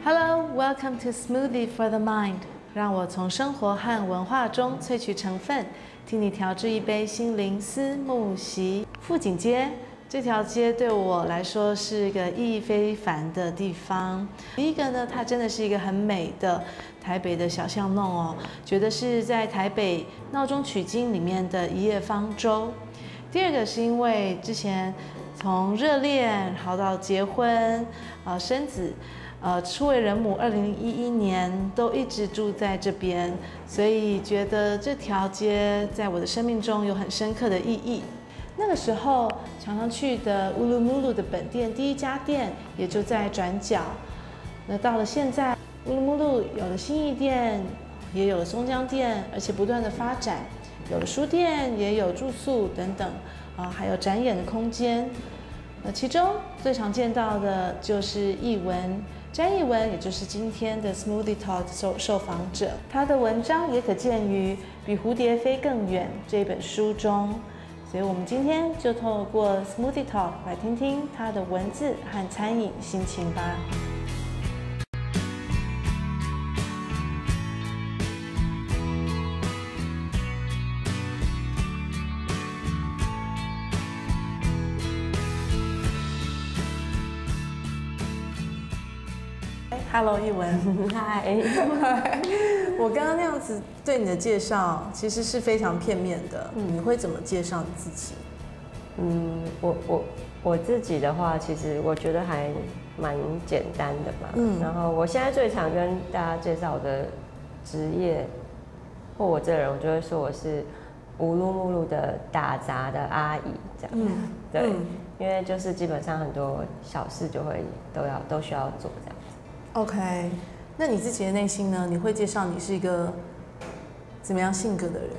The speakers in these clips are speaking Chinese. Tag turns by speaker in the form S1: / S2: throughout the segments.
S1: Hello, welcome to Smoothie for the Mind。让我从生活和文化中萃取成分，替你调制一杯心灵思慕席。富锦街这条街对我来说是一个意义非凡的地方。第一个呢，它真的是一个很美的台北的小巷弄哦，觉得是在台北闹中取经里面的一叶方舟。第二个是因为之前从热恋好到结婚，生子。初为人母，2011年都一直住在这边，所以觉得这条街在我的生命中有很深刻的意义。那个时候常常去的乌鲁木鲁的本店第一家店也就在转角。那到了现在，乌鲁木鲁有了新义店，也有了松江店，而且不断的发展，有了书店，也有住宿等等，还有展演的空间。其中最常见到的就是译文。詹译文，也就是今天的 Smoothie Talk 受访者，他的文章也可见于《比蝴蝶飞更远》这本书中。所以，我们今天就透过 Smoothie Talk 来听听他的文字和餐饮心情吧。Hello， 译文，
S2: 嗨，
S1: 我刚刚那样子对你的介绍其实是非常片面的。你会怎么介绍你自己？
S2: 我自己的话，其实我觉得还蛮简单的嘛。然后我现在最常跟大家介绍我的职业，或我这个人，我就会说我是乌鲁木鲁的打杂的阿姨这样。对，因为就是基本上很多小事就会都需要做这样。
S1: OK， 那你自己的内心呢？你会介绍你是一个怎么样性格的人？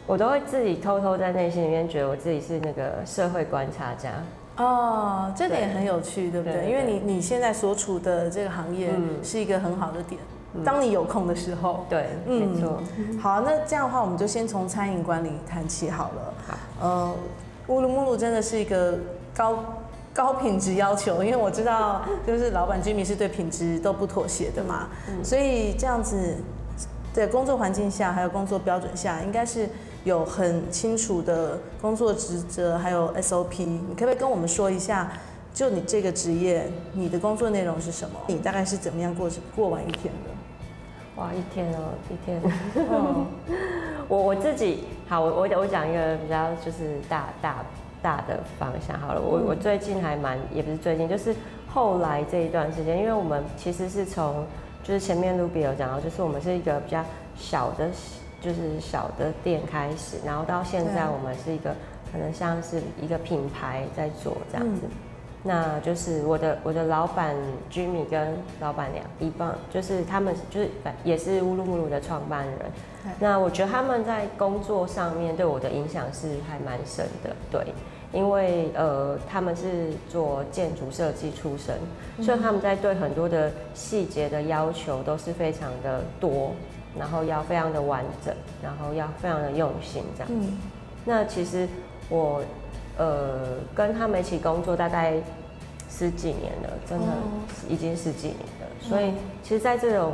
S2: 我都会自己偷偷在内心里面觉得我自己是那个社会观察家。
S1: 哦，这点很有趣，对不对？因为你现在所处的这个行业是一个很好的点。当你有空的时候，
S2: 对，没错。
S1: 好，那这样的话，我们就先从餐饮管理谈起好了。好，乌鲁木鲁真的是一个高品质要求，因为我知道，就是老板 Jimmy 是对品质都不妥协的嘛，所以这样子的工作环境下，还有工作标准下，应该是有很清楚的工作职责，还有 SOP。你可不可以跟我们说一下，就你这个职业，你的工作内容是什么？你大概是怎么样过完一天的？
S2: 哇，一天哦，一天。我自己好，我讲一个比较就是大的方向好了，我最近也不是最近，就是后来这一段时间，因为我们其实是从就是前面 Ruby 有讲到，就是我们是一个比较小的店开始，然后到现在我们是一个可能像是一个品牌在做这样子。那就是我的老板 Jimmy 跟老板娘一棒，就是他们就是也是乌鲁木鲁的创办人。那我觉得他们在工作上面对我的影响是还蛮深的，对，因为他们是做建筑设计出身，所以他们在对很多的细节的要求都是非常的多，然后要非常的完整，然后要非常的用心这样子。那其实我跟他们一起工作大概10几年了，真的已经10几年了。所以其实，在这种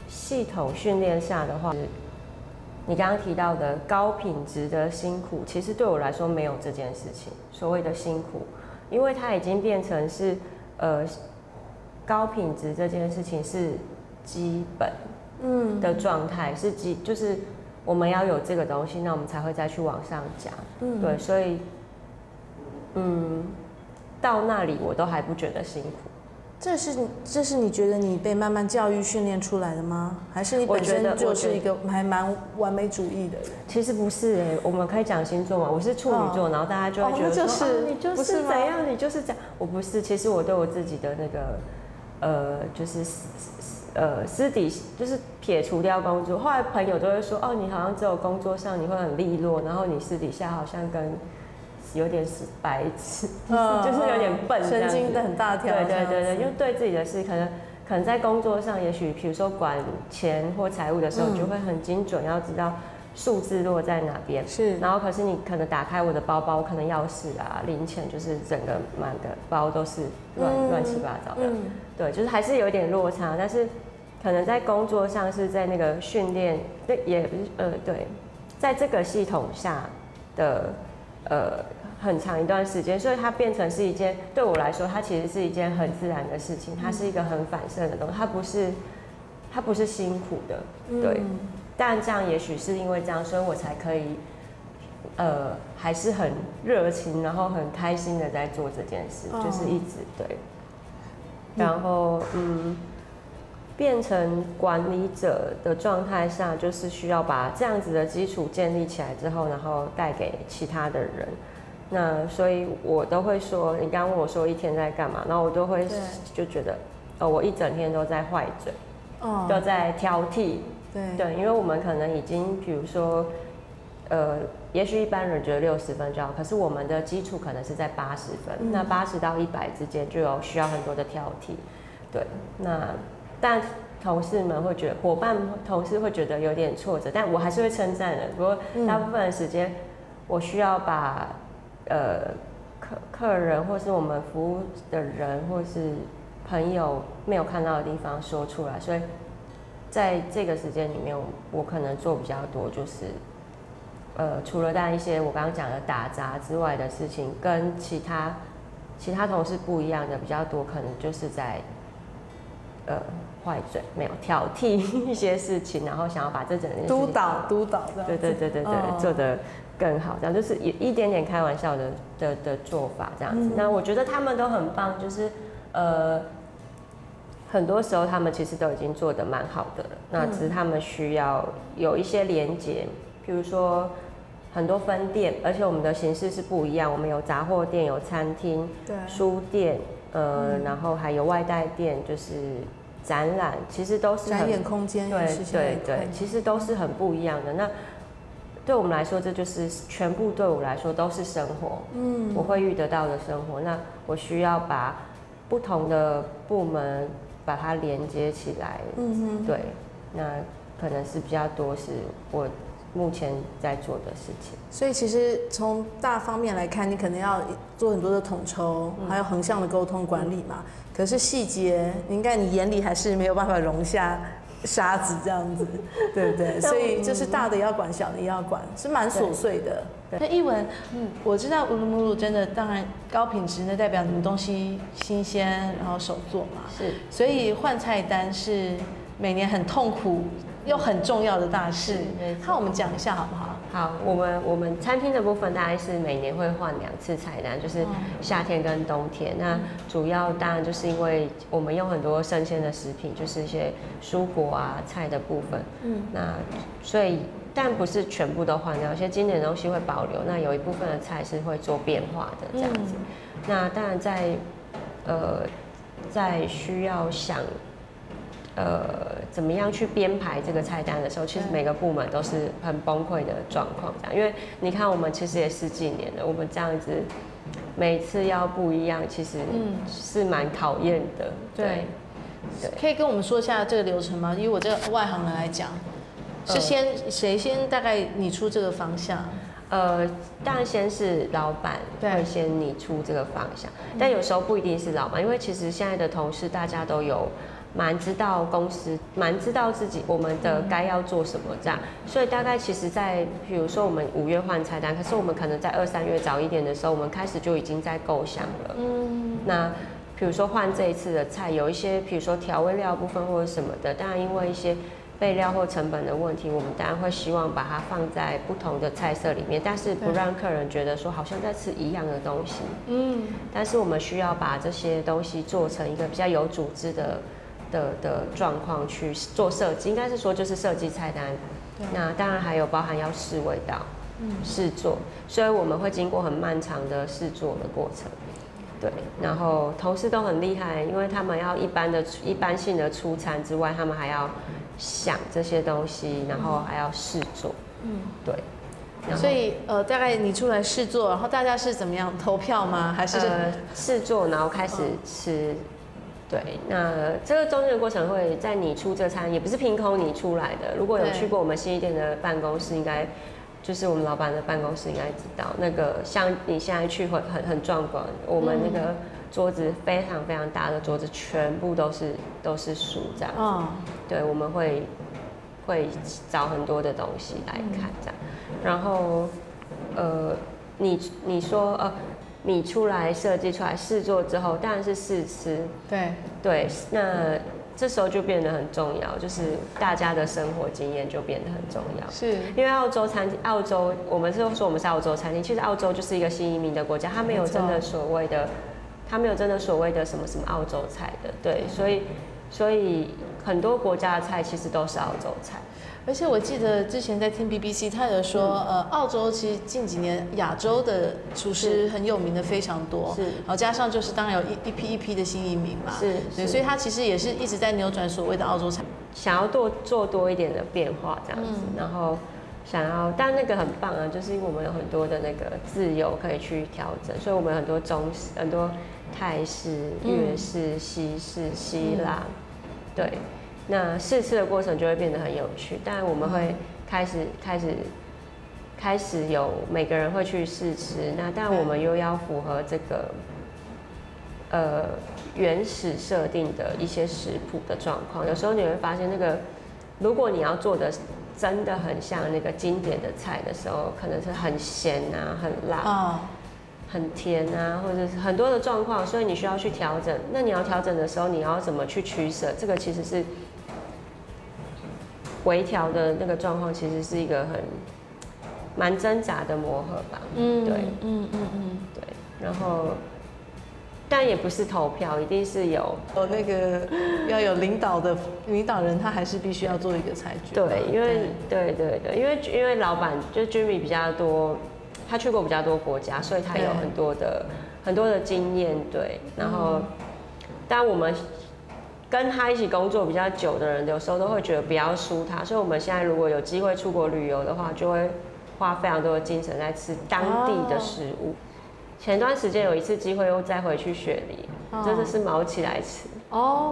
S2: 系统训练下的话，你刚刚提到的高品质的辛苦，其实对我来说没有这件事情。所谓的辛苦，因为它已经变成是高品质这件事情是基本的状态，就是我们要有这个东西，那我们才会再去往上加。对，所以到那里我都还不觉得辛苦。
S1: 这是你觉得你被慢慢教育训练出来的吗？还是你本身就是一个还蛮完美主义的人？
S2: 其实不是我们可以讲星座嘛，我是处女座，然后大家就会觉得说，你就是怎样，你就是这样。我不是，其实我对我自己的那个就是私底就是撇除掉工作，后来朋友都会说，哦，你好像只有工作上你会很利落，然后你私底下好像跟有点是白痴，就是有点笨，
S1: 神经很大条。
S2: 对，因为对自己的事，可能在工作上，也许比如说管钱或财务的时候，就会很精准，要知道数字落在哪边，
S1: 是，
S2: 然后可是你可能打开我的包包，可能钥匙啊、零钱就是整个满的包都是乱七八糟的，对，就是还是有一点落差，但是可能在工作上是在那个训练，也不是对，在这个系统下的很长一段时间，所以它变成是一件对我来说，它其实是一件很自然的事情，它是一个很反射的东西，它不是辛苦的，对。但这样也许是因为这样，所以我才可以，还是很热情，然后很开心的在做这件事，就是一直对。然后变成管理者的状态下，就是需要把这样子的基础建立起来之后，然后带给其他的人。那所以我都会说，你刚刚问我说一天在干嘛，然后我都会就觉得，我一整天都在坏嘴，都在挑剔。对，因为我们可能已经，比如说，也许一般人觉得60分就好，可是我们的基础可能是在80分，那80到100之间就有需要很多的挑剔。对，那但同事们会觉得，伙伴同事会觉得有点挫折，但我还是会称赞人。不过大部分的时间，我需要把客人或是我们服务的人或是朋友没有看到的地方说出来，所以。在这个时间里面，我可能做比较多，就是除了但一些我刚刚讲的打杂之外的事情，跟其他同事不一样的比较多，可能就是在坏嘴，没有挑剔一些事情，然后想要把这整件事情
S1: 督导这样。
S2: 对，做得更好，这样就是一点点开玩笑的做法这样子。那我觉得他们都很棒，就是很多时候他们其实都已经做得蛮好的了，那只是他们需要有一些连结，比如说很多分店，而且我们的形式是不一样，我们有杂货店、有餐厅、书店，然后还有外带店，就是展览，其实都是
S1: 展演空间，
S2: 对，其实都是很不一样的。那对我们来说，这就是全部对我来说都是生活，我会遇得到的生活。那我需要把不同的部门。把它连接起来，对，那可能是比较多是我目前在做的事情。
S1: 所以其实从大方面来看，你可能要做很多的统筹，还有横向的沟通管理嘛。可是细节，应该你眼里还是没有办法容下沙子这样子，对不对？所以就是大的也要管，小的也要管，是蛮琐碎的。那一文，我知道乌鲁木鲁真的，当然高品质呢，代表你们东西新鲜，然后手做嘛。
S2: 是。
S1: 所以换菜单是每年很痛苦又很重要的大事。那我们讲一下好不好？
S2: 好，我们餐厅的部分大概是每年会换2次菜单，就是夏天跟冬天。那主要当然就是因为我们用很多生鲜的食品，就是一些蔬果啊、菜的部分。那所以。但不是全部都换掉，有些经典的东西会保留。那有一部分的菜是会做变化的这样子。那当然在需要想怎么样去编排这个菜单的时候，其实每个部门都是很崩溃的状况这样。因为你看我们其实也10几年了，我们这样子每次要不一样，其实是蛮考验的。对，
S1: 可以跟我们说一下这个流程吗？以我这个外行人来讲。是谁先大概拟出这个方向？
S2: 当然先是老板会先拟出这个方向，但有时候不一定是老板，因为其实现在的同事大家都有蛮知道公司，蛮知道自己我们的该要做什么这样，所以大概其实在比如说我们5月换菜单，可是我们可能在2、3月早一点的时候，我们开始就已经在构想了。那比如说换这一次的菜，有一些比如说调味料部分或者什么的，当然因为一些备料或成本的问题，我们当然会希望把它放在不同的菜色里面，但是不让客人觉得说好像在吃一样的东西。但是我们需要把这些东西做成一个比较有组织的状况去做设计，应该是说就是设计菜单。那当然还有包含要试味道、试做，所以我们会经过很漫长的试做的过程。对，然后同事都很厉害，因为他们要一般性的出餐之外，他们还要想这些东西，然后还要试做。对。
S1: 所以大概你出来试做，然后大家是怎么样投票吗？还是
S2: 试做，然后开始吃对，那这个中间的过程会在你出这餐也不是凭空你出来的。如果有去过我们新一店的办公室，应该就是我们老板的办公室，应该知道那个像你现在去会很壮观。我们那个桌子非常非常大的桌子，全部都是书这样子。对，我们会找很多的东西来看这样。然后你说你出来设计出来试做之后，当然是试吃。对，那这时候就变得很重要，就是大家的生活经验就变得很重要。
S1: 是
S2: 因为澳洲，我们是说我们是澳洲餐厅，其实澳洲就是一个新移民的国家，它没有真的所谓的什么什么澳洲菜的。对，所以很多国家的菜其实都是澳洲菜。
S1: 而且我记得之前在听 BBC， 他有说，澳洲其实近几年亚洲的厨师很有名的非常多，
S2: 是，
S1: 然后加上就是当然有一批一批的新移民嘛，对，所以他其实也是一直在扭转所谓的澳洲菜，
S2: 想要做多一点的变化这样子，然后但那个很棒啊，就是因为我们有很多的那个自由可以去调整，所以我们有很多中式、很多泰式、粤式、西式、希腊，对。那试吃的过程就会变得很有趣，但我们会开始有每个人会去试吃，那但我们又要符合这个原始设定的一些食谱的状况。有时候你会发现，那个如果你要做的真的很像那个经典的菜的时候，可能是很咸啊、很辣、很甜啊，或者是很多的状况，所以你需要去调整。那你要调整的时候，你要怎么去取舍？这个其实是微调的那个状况，其实是一个蛮挣扎的磨合吧。对，对。然后，但也不是投票，一定是有
S1: 那个要有领导人，他还是必须要做一个裁决。
S2: 对，因为因为老板就是 Jimmy 比较多，他去过比较多国家，所以他有很多的经验。对，然后，但我们跟他一起工作比较久的人，有时候都会觉得不要输他，所以我们现在如果有机会出国旅游的话，就会花非常多的精神在吃当地的食物。前段时间有一次机会又再回去雪梨，真的是毛起来吃。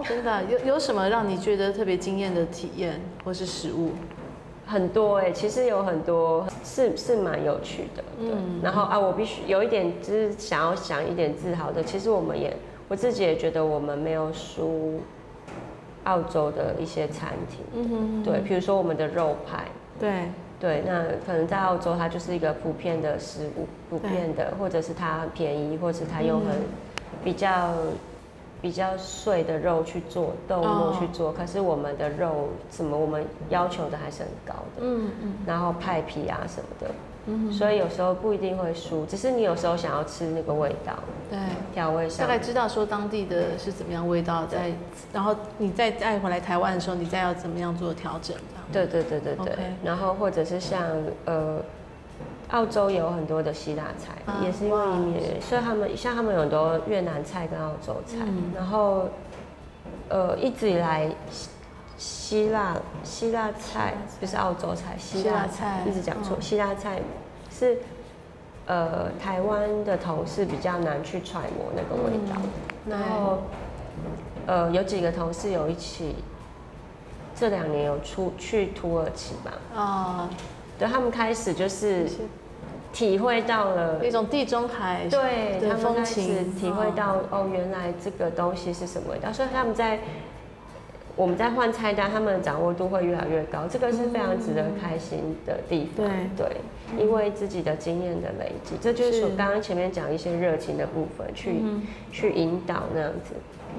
S1: 真的有什么让你觉得特别惊艳的体验或是食物？
S2: 很多其实有很多是蛮有趣的。对，然后我必须有一点就是想要讲一点自豪的，其实我自己也觉得我们没有输澳洲的一些餐厅。对，比如说我们的肉派。对，那可能在澳洲它就是一个普遍的食物，普遍的，或者是它很便宜，或者是它用比较碎的肉去做，豆末去做。可是我们的肉我们要求的还是很高的。然后派皮啊什么的。所以有时候不一定会输，只是你有时候想要吃那个味道，
S1: 对，
S2: 调味上
S1: 大概知道说当地的是怎么样味道，然后你再带回来台湾的时候，你再要怎么样做调整这样。
S2: 对。然后或者是像澳洲有很多的希腊菜，也是因为移民，所以他们有很多越南菜跟澳洲菜，然后一直以来。希腊菜不是澳洲菜，希腊菜一直讲错。希腊菜是台湾的同事比较难去揣摩那个味道，然后有几个同事有一起，这2年有去土耳其吧。对，他们开始就是体会到了
S1: 一种地中海
S2: 对
S1: 的风情，
S2: 体会到原来这个东西是什么味道，所以我们在换菜单，他们的掌握度会越来越高，这个是非常值得开心的地方。对，因为自己的经验的累积，这就是我刚刚前面讲一些热情的部分，去引导那样子。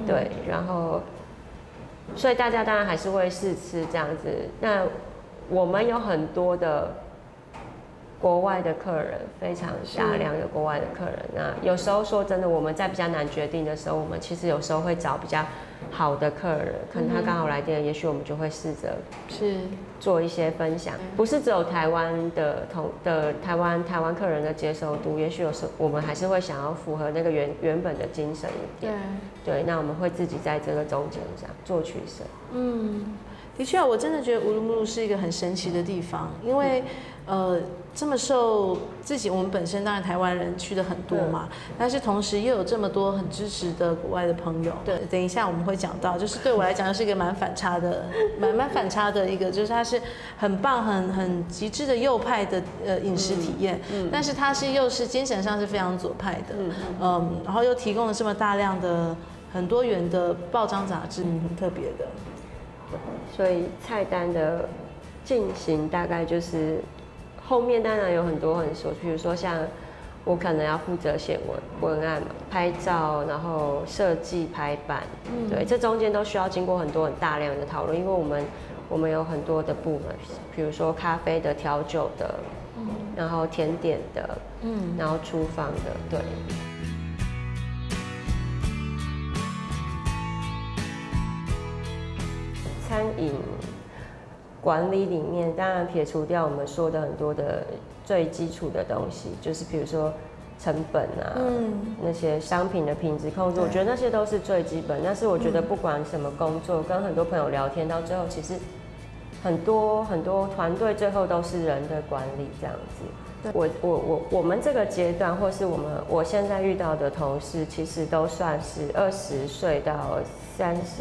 S2: 对，然后，所以大家当然还是会试吃这样子。那我们有很多的国外的客人，非常大量的国外的客人。那有时候说真的，我们在比较难决定的时候，我们其实有时候会找比较好的客人，可能他刚好来电，也许我们就会试着做一些分享，不是只有台湾台湾客人的接受度，也许有时候我们还是会想要符合那个原本的精神一点。对，那我们会自己在这个中间这样做取舍。
S1: 的确，我真的觉得乌鲁木齐是一个很神奇的地方，因为这么受自己，我们本身当然台湾人去的很多嘛，但是同时又有这么多很支持的国外的朋友。对，等一下我们会讲到，就是对我来讲是一个蛮反差的，蛮反差的一个，就是它是很棒、很极致的右派的饮食体验，但是它又是精神上是非常左派的，然后又提供了这么大量的很多元的报章杂志，很特别的。
S2: 所以菜单的进行大概就是后面当然有很多很琐，比如说像我可能要负责写文案嘛，拍照，然后设计排版，对，这中间都需要经过很多很大量的讨论，因为我们有很多的部门，比如说咖啡的、调酒的，然后甜点的，然后厨房的，对。餐饮管理里面，当然撇除掉我们说的很多的最基础的东西，就是比如说成本啊，那些商品的品质控制，我觉得那些都是最基本。但是我觉得不管什么工作，跟很多朋友聊天到最后，其实很多团队最后都是人的管理这样子。我们这个阶段，或是我现在遇到的同事，其实都算是20岁到30。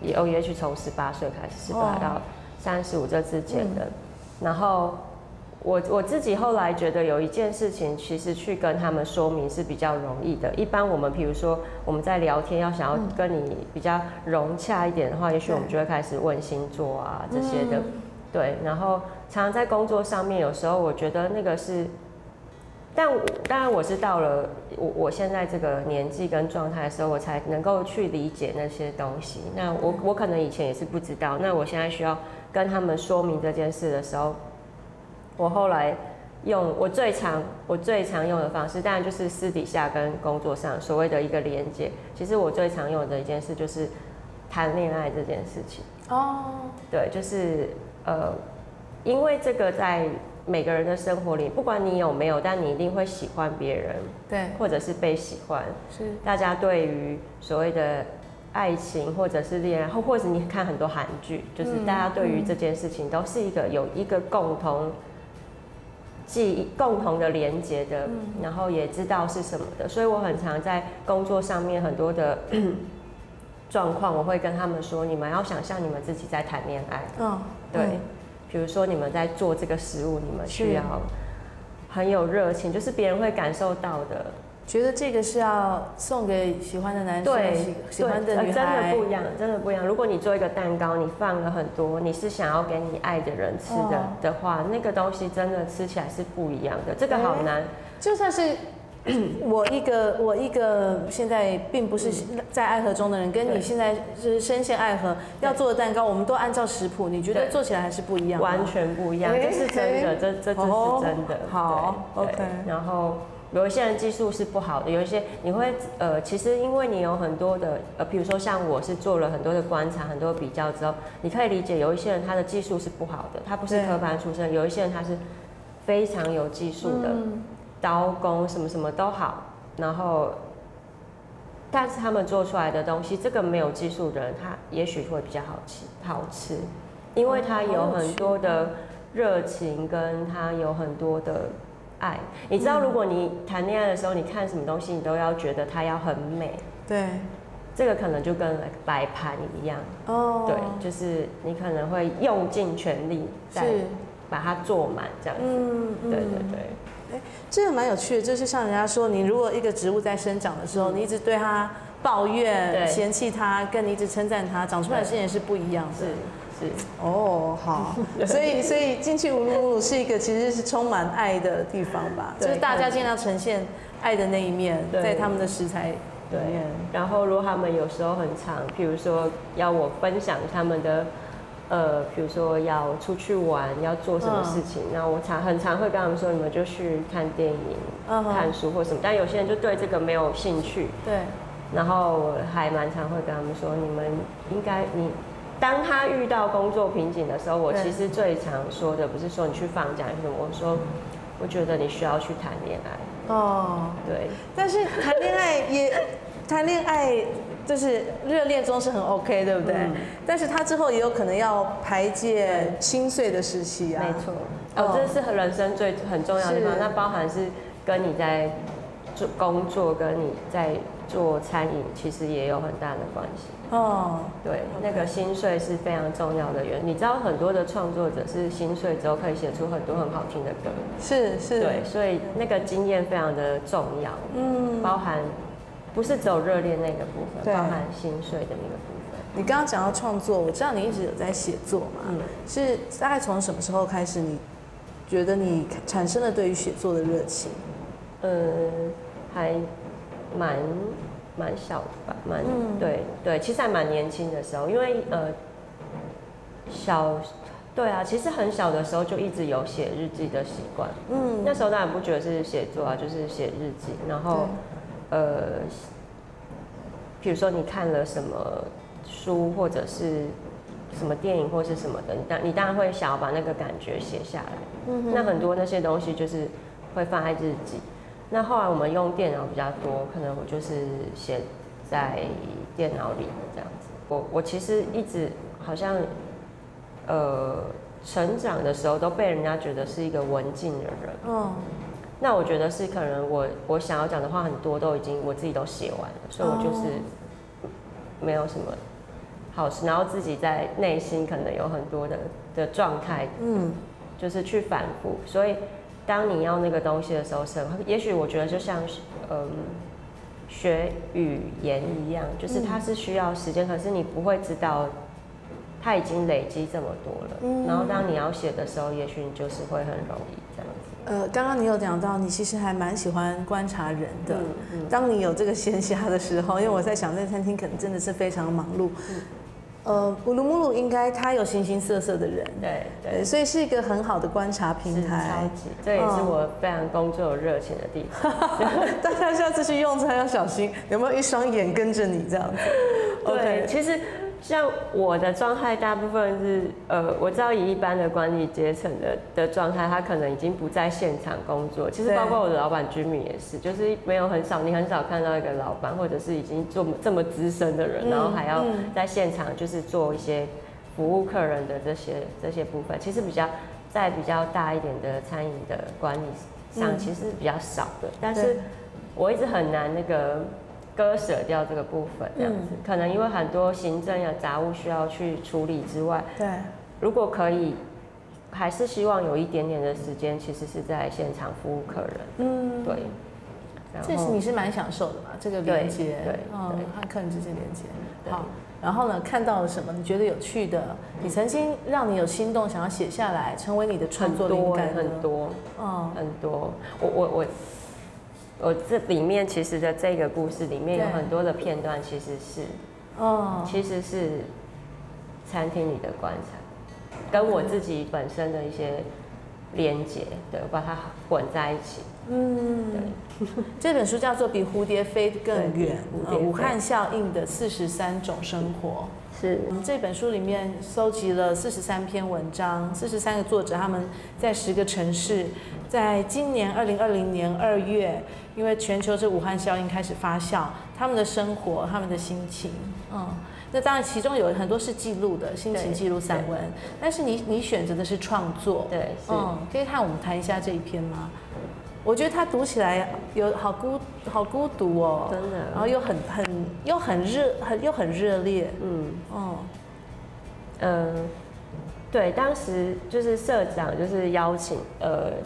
S2: 也许从18岁开始，18到35这之间的。然后我自己后来觉得有一件事情，其实去跟他们说明是比较容易的。一般我们比如说我们在聊天，要想要跟你比较融洽一点的话，也许我们就会开始问星座啊这些的，对。然后常常在工作上面，有时候我觉得那个是。但当然，我是到了我现在这个年纪跟状态的时候，我才能够去理解那些东西。那我可能以前也是不知道，那我现在需要跟他们说明这件事的时候，我后来用我最常用的方式，当然就是私底下跟工作上所谓的一个连接。其实我最常用的一件事就是谈恋爱这件事情。对，就是因为这个在每个人的生活里，不管你有没有，但你一定会喜欢别人，
S1: 对，
S2: 或者是被喜欢。
S1: 是
S2: 大家对于所谓的爱情或者是恋爱，或者你看很多韩剧，就是大家对于这件事情都是有一个共同的连接的，然后也知道是什么的。所以我很常在工作上面很多的状况，我会跟他们说，你们要想象你们自己在谈恋爱，对。比如说你们在做这个食物，你们需要很有热情，就是别人会感受到的。
S1: 觉得这个是要送给喜欢的男生，
S2: 对，
S1: 喜欢的女孩，
S2: 真的不一样，真的不一样。如果你做一个蛋糕，你放了很多，你是想要给你爱的人吃的话，那个东西真的吃起来是不一样的。这个好难，
S1: 就算是。我一个现在并不是在爱河中的人，跟你现在是深陷爱河要做的蛋糕，我们都按照食谱，你觉得做起来还是不一样吗？
S2: 完全不一样，这是真的，这是真的。
S1: 好 ，OK。
S2: 然后有一些人技术是不好的，有一些你会其实因为你有很多的比如说像我是做了很多的观察、很多的比较之后，你可以理解有一些人他的技术是不好的，他不是科班出身，有一些人他是非常有技术的。刀工什么什么都好，然后，但是他们做出来的东西，这个没有技术的人，他也许会比较好吃，因为他有很多的热情，跟他有很多的爱。你知道，如果你谈恋爱的时候，你看什么东西，你都要觉得它要很美。
S1: 对，
S2: 这个可能就跟摆盘一样。对，就是你可能会用尽全力在把它做满这样子。对。
S1: 这个蛮有趣的，就是像人家说，你如果一个植物在生长的时候，你一直对它抱怨、嫌弃它，跟你一直称赞它，长出来的事情是不一样的。
S2: 是。
S1: 好，所以进去乌鲁木齐是一个其实是充满爱的地方吧，就是大家尽量呈现爱的那一面，在他们的食材里面。
S2: 然后如果他们有时候很长，譬如说要我分享他们的。比如说要出去玩，要做什么事情，那我很常会跟他们说，你们就去看电影、看书或什么。但有些人就对这个没有兴趣，对。然后我还蛮常会跟他们说，你们应该当他遇到工作瓶颈的时候，我其实最常说的不是说你去放假什么，我说我觉得你需要去谈恋爱。对。
S1: 但是谈恋爱就是热恋中是很 OK， 对不对？但是他之后也有可能要排解心碎的时期啊。
S2: 没错，这是人生很重要的地方。那包含是跟你在做工作，跟你在做餐饮，其实也有很大的关系。对，那个心碎是非常重要的原因。你知道很多的创作者是心碎之后可以写出很多很好听的歌。
S1: 是。
S2: 对，所以那个经验非常的重要。包含不是只有热恋那个部分，包含心碎的那个部分。
S1: 你刚刚讲到创作，我知道你一直有在写作嘛，是大概从什么时候开始，你觉得你产生了对于写作的热情？
S2: 还蛮小的吧，对，其实还蛮年轻的时候，因为对啊，其实很小的时候就一直有写日记的习惯。那时候当然不觉得是写作啊，就是写日记，然后比如说你看了什么书或者是什么电影或是什么的，你当然会想要把那个感觉写下来。那很多那些东西就是会放在日记。那后来我们用电脑比较多，可能我就是写在电脑里这样子。我其实一直好像成长的时候都被人家觉得是一个文静的人。那我觉得是可能我想要讲的话很多都已经我自己都写完了，所以我就是没有什么好事，然后自己在内心可能有很多的状态，就是去反复。所以当你要那个东西的时候，也许我觉得就像学语言一样，就是它是需要时间，可是你不会知道它已经累积这么多了。然后当你要写的时候，也许你就是会很容易这样子。
S1: 刚刚你有讲到，你其实还蛮喜欢观察人的。当你有这个闲暇的时候，因为我在想，这餐厅可能真的是非常忙碌。乌鲁木鲁应该它有形形色色的人，对，所以是一个很好的观察平台。
S2: 超级，这也是我非常工作有热情的地方。
S1: 大家下次去用餐要小心，有没有一双眼跟着你这样子？
S2: 对，其实像我的状态，大部分是我知道以一般的管理阶层的状态，他可能已经不在现场工作。其实包括我的老板居民也是，就是你很少看到一个老板或者是已经做这么资深的人，然后还要在现场就是做一些服务客人的这些部分。其实比较大一点的餐饮的管理上，其实比较少的。但是我一直很难那个割舍掉这个部分，这样子，可能因为很多行政呀杂务需要去处理之外，如果可以，还是希望有一点点的时间，其实是在现场服务客人，对。
S1: 这是你是蛮享受的嘛，这个连接，和客人之间连接。好，然后呢，看到了什么？你觉得有趣的？你曾经让你有心动，想要写下来，成为你的创作灵感
S2: 很多。我这里面其实的这个故事里面有很多的片段，其实是餐厅里的观察，跟我自己本身的一些连结，对，我把它混在一起。
S1: 对。这本书叫做《比蝴蝶飞更远》，武汉效应的43种生活。
S2: 是，
S1: 这本书里面搜集了43篇文章，43个作者，他们在10个城市，在今年2020年2月，因为全球这武汉效应开始发酵，他们的生活，他们的心情，那当然其中有很多是记录的心情记录散文，但是你选择的是创作，
S2: 对，
S1: 可以和我们谈一下这一篇吗？我觉得它读起来有好孤独哦，
S2: 真的，
S1: 然后又很热烈，
S2: 对，当时就是社长就是邀请，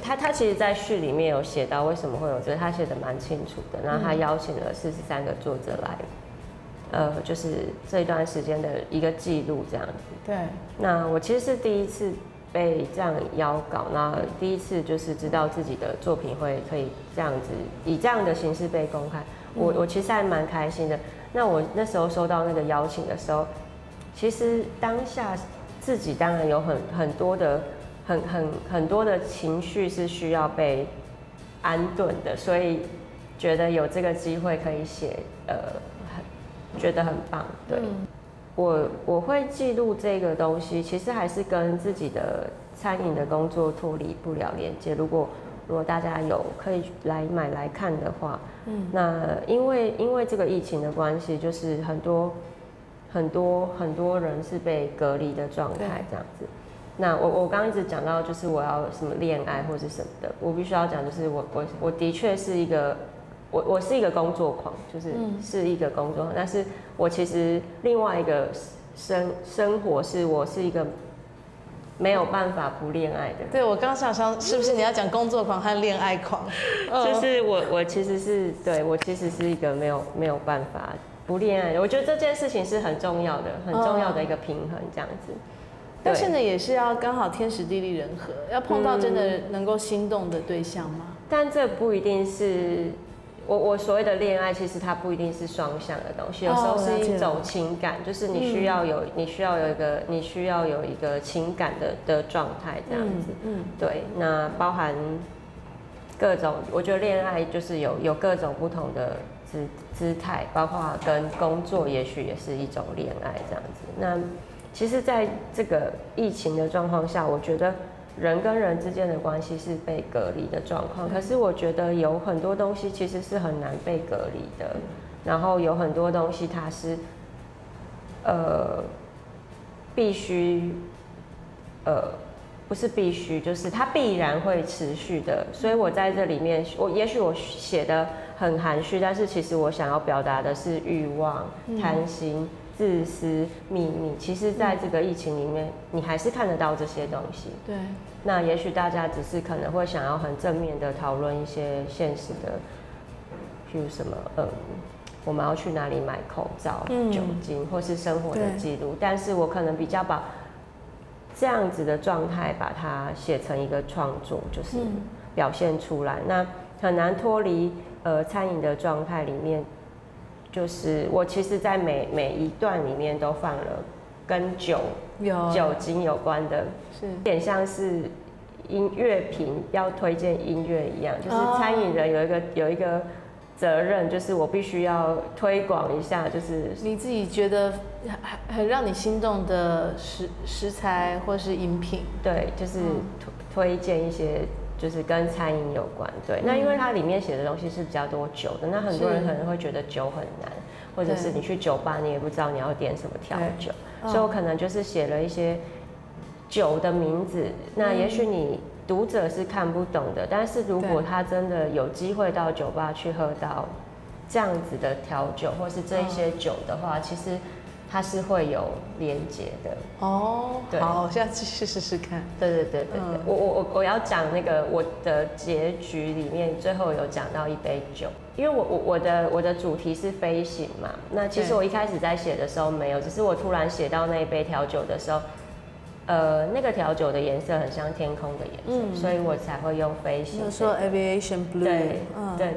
S2: 他其实在序里面有写到为什么会有这个，他写的蛮清楚的，然后他邀请了43个作者来，就是这一段时间的一个记录这样子。
S1: 对，
S2: 那我其实是第一次被这样邀稿，那第一次就是知道自己的作品可以这样子以这样的形式被公开，我其实还蛮开心的。那我那时候收到那个邀请的时候，其实当下自己当然有很多的情绪是需要被安顿的，所以觉得有这个机会可以写，觉得很棒。对。我会记录这个东西，其实还是跟自己的餐饮的工作脱离不了连接。如果如果大家有可以来买来看的话，那因为这个疫情的关系，就是很多人是被隔离的状态这样子。那我刚刚一直讲到，就是我要什么恋爱或是什么的，我必须要讲，就是我的确是一个我是一个工作狂，就是是一个工作狂，但是我其实另外一个生活是我是一个没有办法不恋爱的人。
S1: 对，我刚想说，是不是你要讲工作狂和恋爱狂？
S2: 就是我其实是对我其实是一个没有办法不恋爱的。我觉得这件事情是很重要的，很重要的一个平衡，这样子。
S1: 但是呢，也是要刚好天时地利人和，要碰到真的能够心动的对象吗？
S2: 但这不一定是我所谓的恋爱，其实它不一定是双向的东西，有时候是一种情感，就是你需要有一个情感的状态这样子。对，那包含各种，我觉得恋爱就是有各种不同的姿态，包括跟工作，也许也是一种恋爱这样子。那其实，在这个疫情的状况下，我觉得人跟人之间的关系是被隔离的状况。可是我觉得有很多东西其实是很难被隔离的，然后有很多东西它是必须不是必须，就是它必然会持续的。所以我在这里面，也许我写的很含蓄，但是其实我想要表达的是欲望、贪心、自私、秘密。其实，在这个疫情里面，你还是看得到这些东西。
S1: 对。
S2: 那也许大家只是可能会想要很正面的讨论一些现实的，譬如什么我们要去哪里买口罩、酒精，或是生活的记录。但是我可能比较把这样子的状态把它写成一个创作，就是表现出来。那很难脱离餐饮的状态里面，就是我其实在每一段里面都放了跟酒精有关的，是有点像是音乐评要推荐音乐一样，就是餐饮人有一个责任，就是我必须要推广一下，就是
S1: 你自己觉得很让你心动的食材或是饮品。
S2: 对，就是推荐一些就是跟餐饮有关。对，那因为它里面写的东西是比较多酒的，那很多人可能会觉得酒很难，或者是你去酒吧你也不知道你要点什么调酒，所以我可能就是写了一些酒的名字。那也许你读者是看不懂的，但是如果他真的有机会到酒吧去喝到这样子的调酒，或是这一些酒的话，其实它是会有连结的。
S1: 好，下次去试试看。
S2: 对，我要讲那个我的结局里面最后有讲到一杯酒，因为我的主题是飞行嘛。那其实我一开始在写的时候没有，只是我突然写到那一杯调酒的时候。那个调酒的颜色很像天空的颜色，所以我才会用飞行。
S1: 就是说 aviation blue。
S2: 对。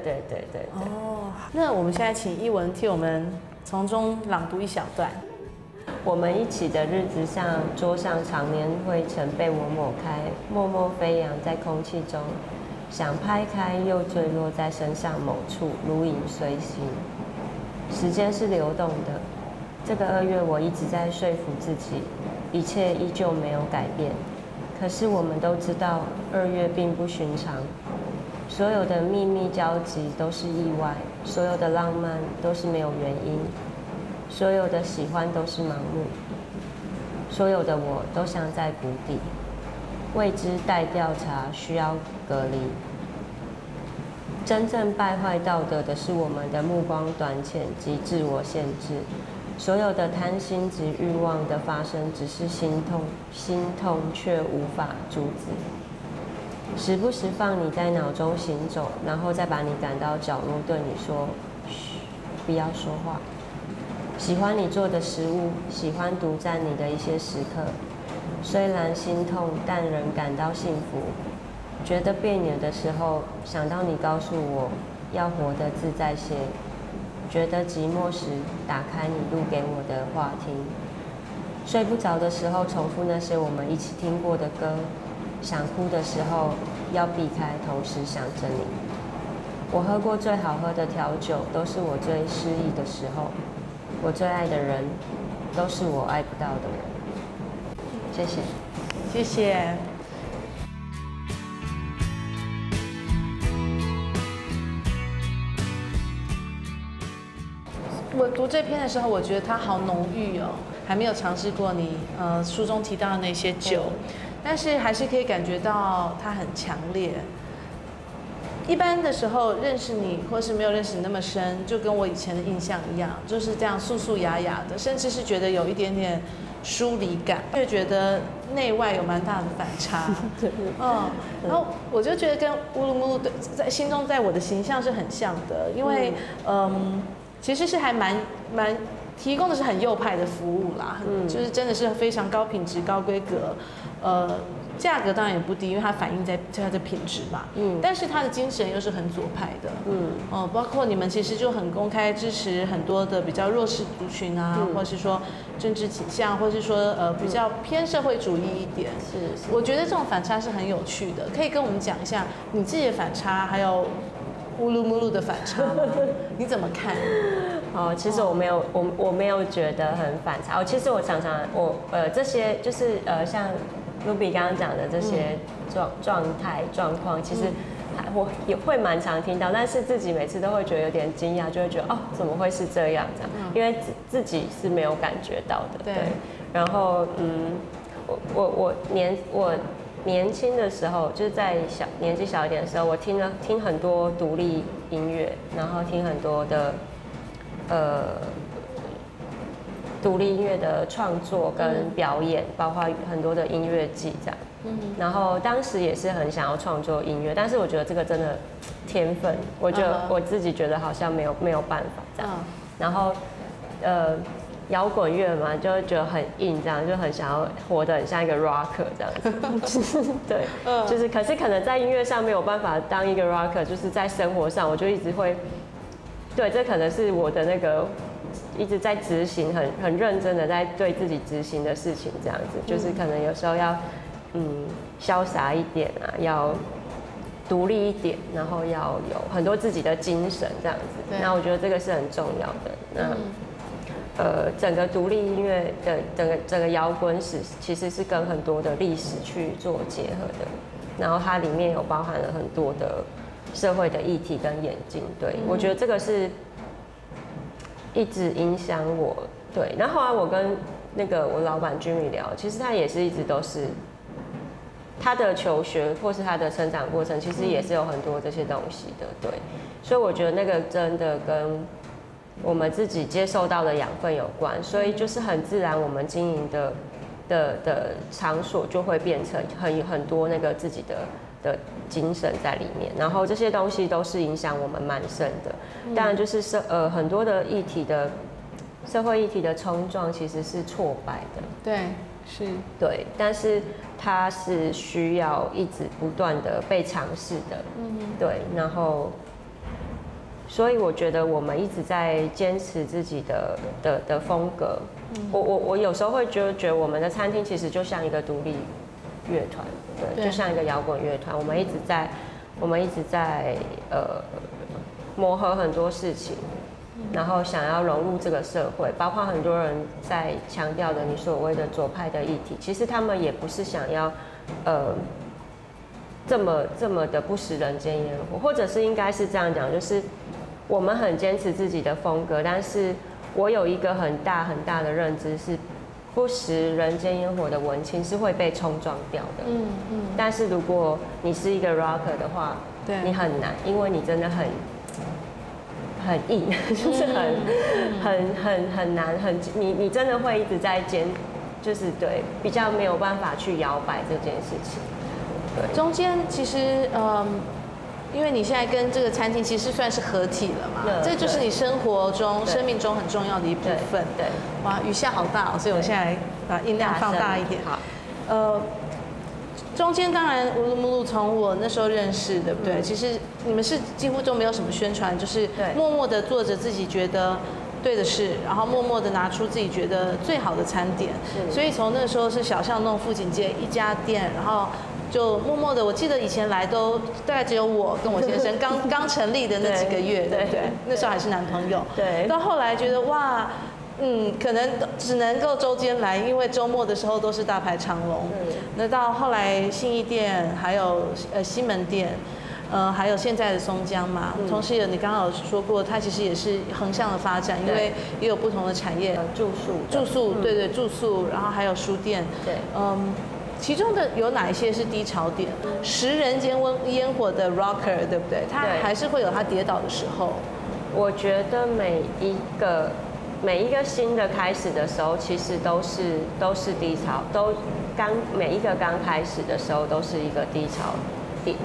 S1: 那我们现在请一文替我们从中朗读一小段。
S2: 我们一起的日子像桌上常年灰尘被我抹开，默默飞扬在空气中，想拍开又坠落在身上某处，如影随形。时间是流动的，这个2月我一直在说服自己。一切依旧没有改变，可是我们都知道2月并不寻常。所有的秘密交集都是意外，所有的浪漫都是没有原因，所有的喜欢都是盲目，所有的我都像在谷底，未知待调查，需要隔离。真正败坏道德的是我们的目光短浅及自我限制。所有的贪心及欲望的发生，只是心痛却无法阻止。时不时放你在脑中行走，然后再把你赶到角落，对你说：“嘘，不要说话。”喜欢你做的食物，喜欢独占你的一些时刻。虽然心痛，但仍感到幸福。觉得别扭的时候，想到你告诉我要活得自在些。觉得寂寞时，打开你录给我的话听。睡不着的时候，重复那些我们一起听过的歌。想哭的时候，要避开，同时想着你。我喝过最好喝的调酒，都是我最失意的时候。我最爱的人，都是我爱不到的人。谢谢，
S1: 谢谢。我读这篇的时候，我觉得它好浓郁哦，还没有尝试过你书中提到的那些酒，但是还是可以感觉到它很强烈。一般的时候认识你，或是没有认识你那么深，就跟我以前的印象一样，就是这样素素雅雅的，甚至是觉得有一点点疏离感，就觉得内外有蛮大的反差。然后我就觉得跟乌鲁木鲁的在心中，在我的形象是很像的，因为其实是还蛮提供的是很右派的服务啦，就是真的是非常高品质、高规格，价格当然也不低，因为它反映在它的品质嘛。但是它的精神又是很左派的。包括你们其实就很公开支持很多的比较弱势族群啊，或是说政治倾向，或是说比较偏社会主义一点。是。我觉得这种反差是很有趣的，可以跟我们讲一下你自己的反差，还有乌鲁木鲁的反差吗？你怎么看？
S2: 其实我没有觉得很反差。其实我常常这些就是像 Ruby 刚刚讲的这些状态状况，其实我也会蛮常听到，但是自己每次都会觉得有点惊讶，就会觉得怎么会是这样这样？因为自己是没有感觉到的。对。然后我年轻的时候，就是在年纪小一点的时候，我听很多独立音乐，然后听很多的独立音乐的创作跟表演，包括很多的音乐季这样。然后当时也是很想要创作音乐，但是我觉得这个真的天分，我自己觉得好像没有办法这样。然后摇滚乐嘛，就会觉得很硬，这样就很想要活得很像一个 rocker 这样子。对，就是可能在音乐上没有办法当一个 rocker， 就是在生活上我就一直会，对，这可能是我的那个一直在执行，很认真的在对自己执行的事情，这样子，就是可能有时候要潇洒一点啊，要独立一点，然后要有很多自己的精神这样子。那我觉得这个是很重要的。那整个独立音乐的整个摇滚史其实是跟很多的历史去做结合的，然后它里面有包含了很多的社会的议题跟演进。对，我觉得这个是一直影响我。对，然后后来我跟那个我老板Jimmy聊，其实他也是一直都是他的求学或是他的成长过程，其实也是有很多这些东西的。对，所以我觉得那个真的跟我们自己接受到的养分有关，所以就是很自然，我们经营的场所就会变成很多那个自己的精神在里面，然后这些东西都是影响我们蛮深的。当然就是很多的议题的社会议题的冲撞其实是挫败的，
S1: 对，是，
S2: 对，但是它是需要一直不断的被尝试的，对，然后。所以我觉得我们一直在坚持自己的风格。我有时候会觉得我们的餐厅其实就像一个独立乐团，对，就像一个摇滚乐团。我们一直在磨合很多事情，然后想要融入这个社会，包括很多人在强调的你所谓的左派的议题，其实他们也不是想要这么的不食人间烟火，或者是应该是这样讲，就是我们很坚持自己的风格，但是我有一个很大的认知是，不食人间烟火的文青是会被冲撞掉的。但是如果你是一个 rocker 的话，你很难，因为你真的很硬，就是很难，你真的会一直在就是对比较没有办法去摇摆这件事情。对，
S1: 中间其实因为你现在跟这个餐厅其实算是合体了嘛，这就是你生活中、生命中很重要的一部分。
S2: 对，
S1: 哇，雨下好大哦，所以我现在把音量放大一点。
S2: 好，
S1: 中间当然乌鲁木鲁从我那时候认识，对不对？其实你们是几乎都没有什么宣传，就是默默的做着自己觉得对的事，然后默默的拿出自己觉得最好的餐点。所以从那时候是小巷弄富锦街一家店，然后就默默的，我记得以前来都大概只有我跟我先生刚成立的那几个月，对不对？那时候还是男朋友。
S2: 对。
S1: 到后来觉得哇，可能只能够周间来，因为周末的时候都是大排长龙。那到后来信义店还有西门店，还有现在的松江嘛，同时你刚刚有说过，它其实也是横向的发展，因为也有不同的产业，
S2: 住宿，
S1: 对对，住宿，然后还有书店，
S2: 对，
S1: 其中的有哪一些是低潮点？食人间烟火的 rocker， 对不对？它还是会有它跌倒的时候。
S2: 我觉得每一个新的开始的时候，其实都是低潮，每一个刚开始的时候都是一个低潮点。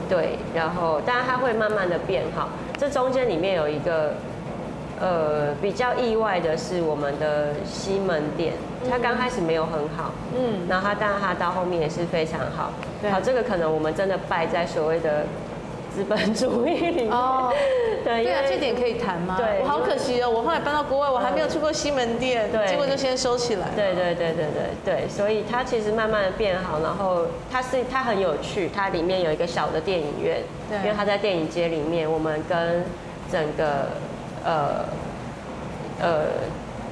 S2: 对，然后当然它会慢慢的变好。这中间里面有一个比较意外的是我们的西门店，它刚开始没有很好，然后当然它到后面也是非常好。好，这个可能我们真的败在所谓的资本主义里面。
S1: 对啊，这点可以谈吗？
S2: 对，
S1: 我好可惜哦，我后来搬到国外，我还没有去过西门店，结果就先收起来。
S2: 对，所以它其实慢慢的变好，然后它很有趣，它里面有一个小的电影院，因为它在电影街里面，我们跟整个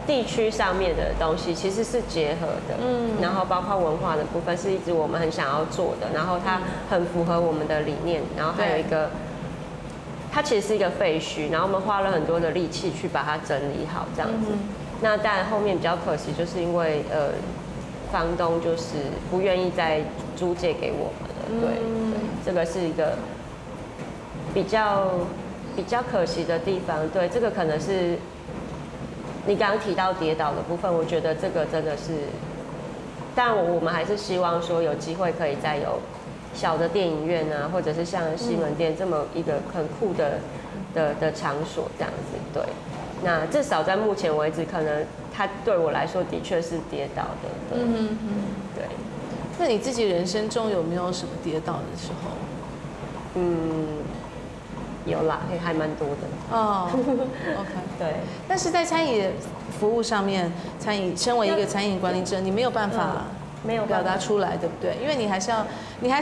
S2: 地区上面的东西其实是结合的，然后包括文化的部分是一直我们很想要做的，然后它很符合我们的理念，然后还有一个，它其实是一个废墟，然后我们花了很多的力气去把它整理好这样子。那当然后面比较可惜，就是因为房东就是不愿意再租借给我们了，对，这个是一个比较可惜的地方，对，这个可能是你刚刚提到跌倒的部分，我觉得这个真的是，但我们还是希望说有机会可以再有小的电影院啊，或者是像西门店这么一个很酷的场所这样子，对。那至少在目前为止，可能它对我来说的确是跌倒的，对。对。
S1: 那你自己人生中有没有什么跌倒的时候？
S2: 有啦，还蛮多的。
S1: OK，
S2: 对。
S1: 但是在餐饮服务上面，身为一个餐饮管理者，你没有办法表达出来，对不对？因为你还是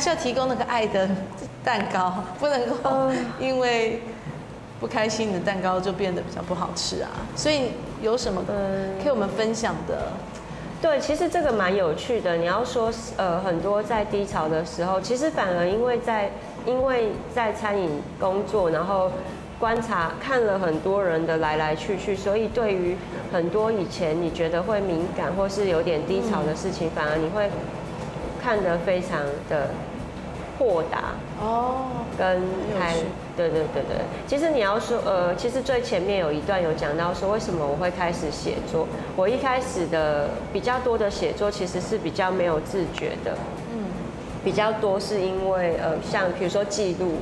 S1: 要提供那个爱的蛋糕，不能够因为不开心，你的蛋糕就变得比较不好吃啊。所以有什么可以我们分享的？
S2: 对，其实这个蛮有趣的。你要说很多在低潮的时候，其实反而因为在餐饮工作，然后观察看了很多人的来来去去，所以对于很多以前你觉得会敏感或是有点低潮的事情，反而你会看得非常的豁达跟对。其实你要说其实最前面有一段有讲到说为什么我会开始写作。我一开始的比较多的写作其实是比较没有自觉的，比较多是因为像比如说记录，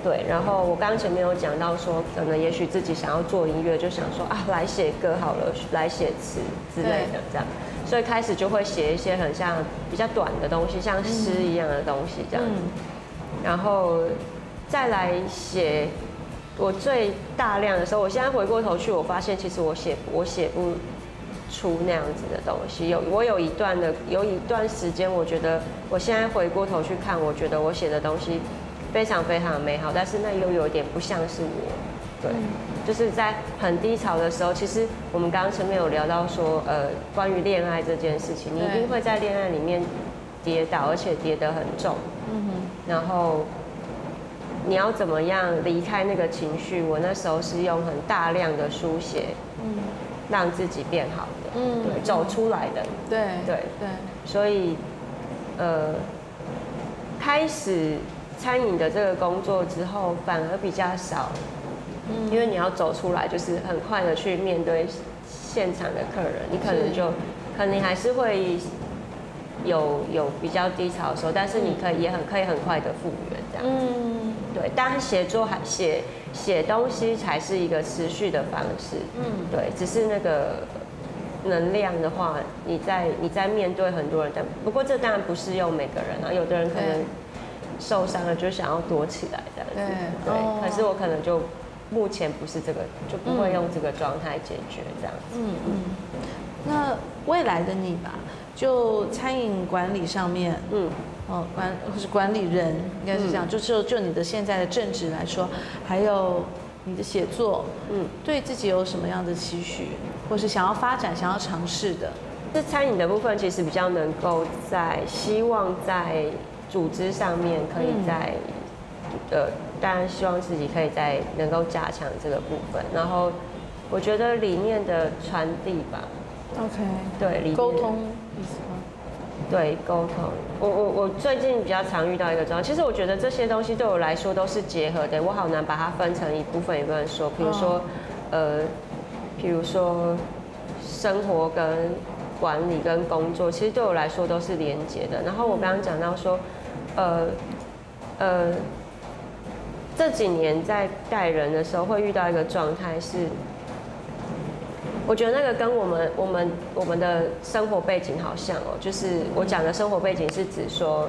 S2: 对。然后我刚前面有讲到说，可能也许自己想要做音乐，就想说来写歌好了，来写词之类的这样。所以开始就会写一些很像比较短的东西，像诗一样的东西这样子。然后再来写我最大量的时候，我现在回过头去，我发现其实我写不出那样子的东西。我有一段时间，我觉得我现在回过头去看，我觉得我写的东西非常非常的美好，但是那又有点不像是我。对，就是在很低潮的时候，其实我们刚刚前面有聊到说，关于恋爱这件事情，你一定会在恋爱里面跌倒，而且跌得很重。然后你要怎么样离开那个情绪？我那时候是用很大量的书写，让自己变好的，对，走出来的，对。所以，开始餐饮的这个工作之后，反而比较少。因为你要走出来，就是很快的去面对现场的客人，你可能还是会有比较低潮的时候，但是你可以很快的复原这样子。对，当然写东西才是一个持续的方式。对，只是那个能量的话，你在面对很多人，不过这当然不适用每个人啊，有的人可能受伤了就想要躲起来这样子。对，可是我可能就。目前不是这个，就不会用这个状态解决这样子。
S1: 那未来的你吧，就餐饮管理上面，或是管理人，应该是这样。就你的现在的正职来说，还有你的写作，对自己有什么样的期许，或是想要发展、想要尝试的？
S2: 这餐饮的部分其实比较能够希望在组织上面可以再当然希望自己可以再能够加强这个部分。然后我觉得理念的传递吧。
S1: OK。
S2: 对，
S1: 沟通意思吗？
S2: 对，沟通。我最近比较常遇到一个状况，其实我觉得这些东西对我来说都是结合的，我好难把它分成一部分一部分说。比如说生活跟管理跟工作，其实对我来说都是连结的。然后我刚刚讲到说，这几年在带人的时候会遇到一个状态是，我觉得那个跟我们的生活背景好像哦，就是我讲的生活背景是指说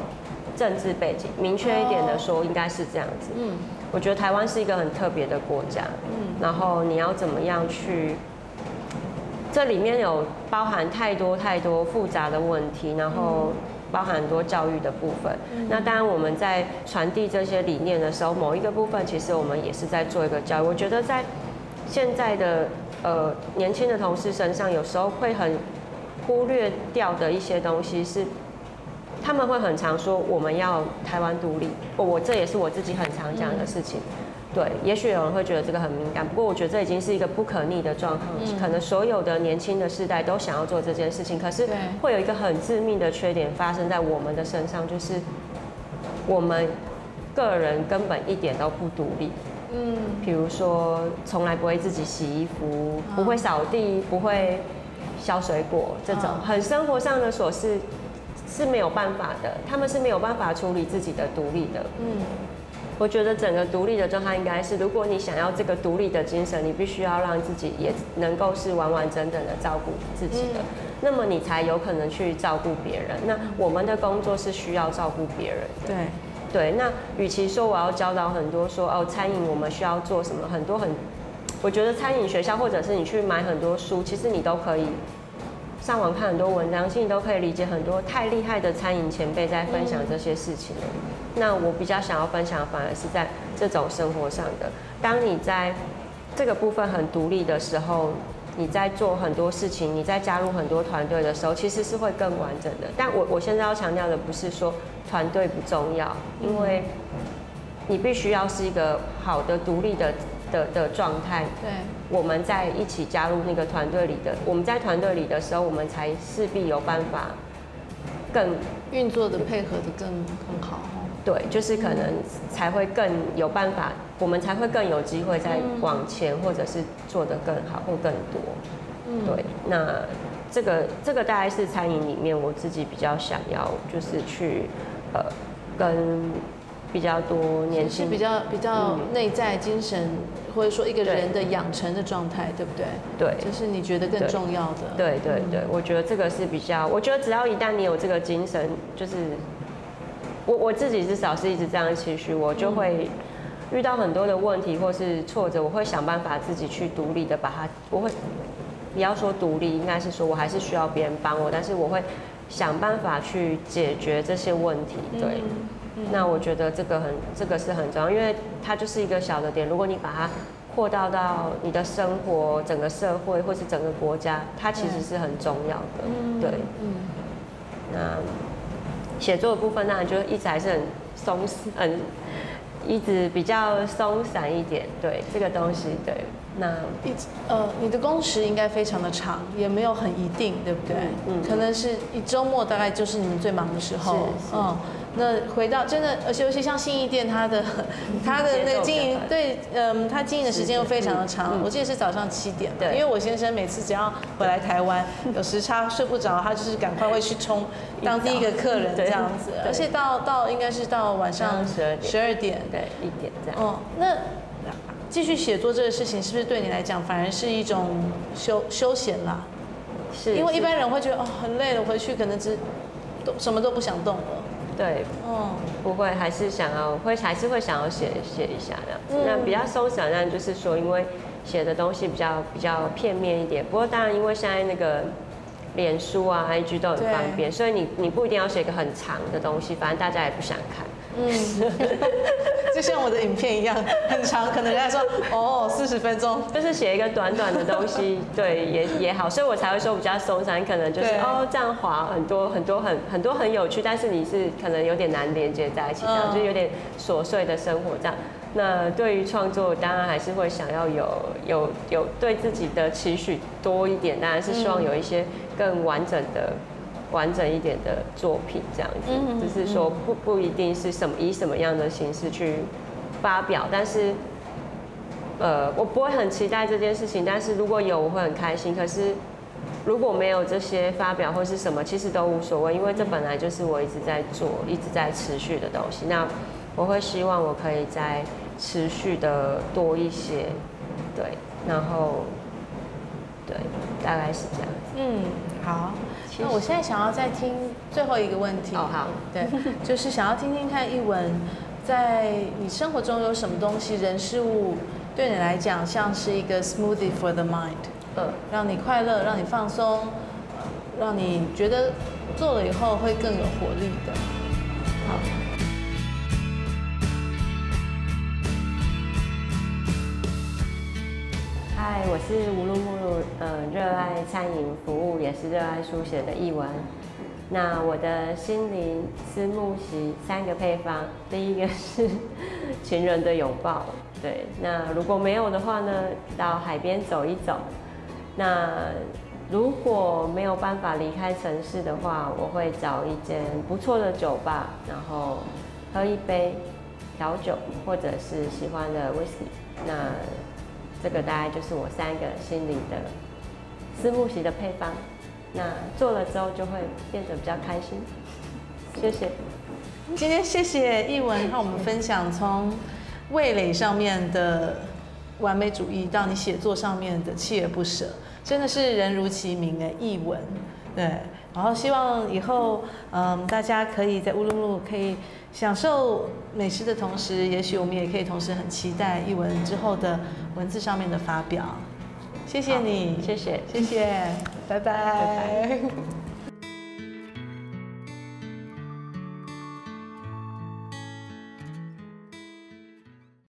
S2: 政治背景，明确一点的说应该是这样子。我觉得台湾是一个很特别的国家，然后你要怎么样去，这里面有包含太多复杂的问题，然后包含很多教育的部分。那当然我们在传递这些理念的时候，某一个部分其实我们也是在做一个教育。我觉得在现在的年轻的同事身上，有时候会很忽略掉的一些东西是，他们会很常说我们要台湾独立，这也是我自己很常讲的事情。对，也许有人会觉得这个很敏感，不过我觉得这已经是一个不可逆的状况。可能所有的年轻的世代都想要做这件事情，可是会有一个很致命的缺点发生在我们的身上，就是我们个人根本一点都不独立。比如说从来不会自己洗衣服，不会扫地，不会削水果，这种很生活上的琐事是没有办法的，他们是没有办法处理自己的独立的。我觉得整个独立的状态应该是，如果你想要这个独立的精神，你必须要让自己也能够是完完整整的照顾自己的，那么你才有可能去照顾别人。那我们的工作是需要照顾别人的。对，那与其说我要教导很多说餐饮我们需要做什么很多我觉得餐饮学校或者是你去买很多书，其实你都可以上网看很多文章，其实你都可以理解很多太厉害的餐饮前辈在分享这些事情了。那我比较想要分享，反而是在这种生活上的。当你在这个部分很独立的时候，你在做很多事情，你在加入很多团队的时候，其实是会更完整的。但我现在要强调的不是说团队不重要，因为你必须要是一个好的独立的状态。
S1: 对，
S2: 我们在一起加入那个团队里的，我们在团队里的时候，我们才势必有办法更
S1: 运作的配合的更好。
S2: 对，就是可能才会更有办法，我们才会更有机会再往前，或者是做得更好或更多。对，那这个大概是餐饮里面我自己比较想要，就是去跟比较多年轻，
S1: 是比较内在精神，或者说一个人的养成的状态，对不对？
S2: 对，
S1: 这是你觉得更重要的。
S2: 对，我觉得这个是比较，我觉得只要一旦你有这个精神，就是我自己至少是一直这样的期许，我就会遇到很多的问题或是挫折，我会想办法自己去独立的把它，我会不要说独立，应该是说我还是需要别人帮我，但是我会想办法去解决这些问题。对。那我觉得这个是很重要，因为它就是一个小的点，如果你把它扩大到你的生活、整个社会或是整个国家，它其实是很重要的。对。那写作的部分当然就一直还是一直比较松散一点。对这个东西，对。那
S1: 你的工时应该非常的长，也没有很一定，对不对？可能是一周末大概就是你们最忙的时候。那回到真的，尤其像信义店，它的那个经营，对，它经营的时间又非常的长。我记得是早上7点，因为我先生每次只要回来台湾有时差睡不着，他就是赶快会去冲当第一个客人这样子，而且到应该是到晚上12点，
S2: 对，1点这样。
S1: 那继续写作这个事情，是不是对你来讲反而是一种休闲啦？是，因为一般人会觉得很累了，回去可能什么都不想动了。
S2: 对，不会，还是会想要写一下这样子。那比较松散，那就是说，因为写的东西比较片面一点。不过当然，因为现在那个脸书啊、IG 都很方便，所以你不一定要写一个很长的东西，反正大家也不想看。
S1: 就像我的影片一样，很长，可能人家说哦40分钟，
S2: 就是写一个短短的东西，对，也好，所以我才会说比较松散，可能就是哦这样滑很多很有趣，但是你是可能有点难连接在一起，这样就有点琐碎的生活这样。那对于创作，当然还是会想要有对自己的期许多一点，当然是希望有一些更完整一点的作品，这样子，就是说不一定是以什么样的形式去发表，但是我不会很期待这件事情，但是如果有我会很开心。可是如果没有这些发表或是什么，其实都无所谓，因为这本来就是我一直在做、一直在持续的东西。那我会希望我可以再持续的多一些，对，然后对，大概是这样子。
S1: 好。那我现在想要再听最后一个问题。
S2: 哦，好，
S1: 对，就是想要听听看艺文，在你生活中有什么东西、人事物，对你来讲像是一个 smoothie for the mind，让你快乐，让你放松，让你觉得做了以后会更有活力的。好。
S2: 嗨，我是无路目路，热爱餐饮服务，也是热爱书写的艺文。那我的心灵思慕席3个配方，第一个是情人的拥抱，对。那如果没有的话呢，到海边走一走。那如果没有办法离开城市的话，我会找一间不错的酒吧，然后喝一杯调酒，或者是喜欢的 whisky。那这个大概就是我3个心灵的思慕席的配方。那做了之后就会变得比较开心。谢谢。
S1: 今天谢谢艺文和我们分享从味蕾上面的完美主义到你写作上面的锲而不舍，真的是人如其名的艺文。对，然后希望以后大家可以在乌鲁木可以享受美食的同时，也许我们也可以同时很期待艺文之后的文字上面的发表。谢谢你，
S2: 谢谢，
S1: 谢谢，拜拜。
S2: 拜拜。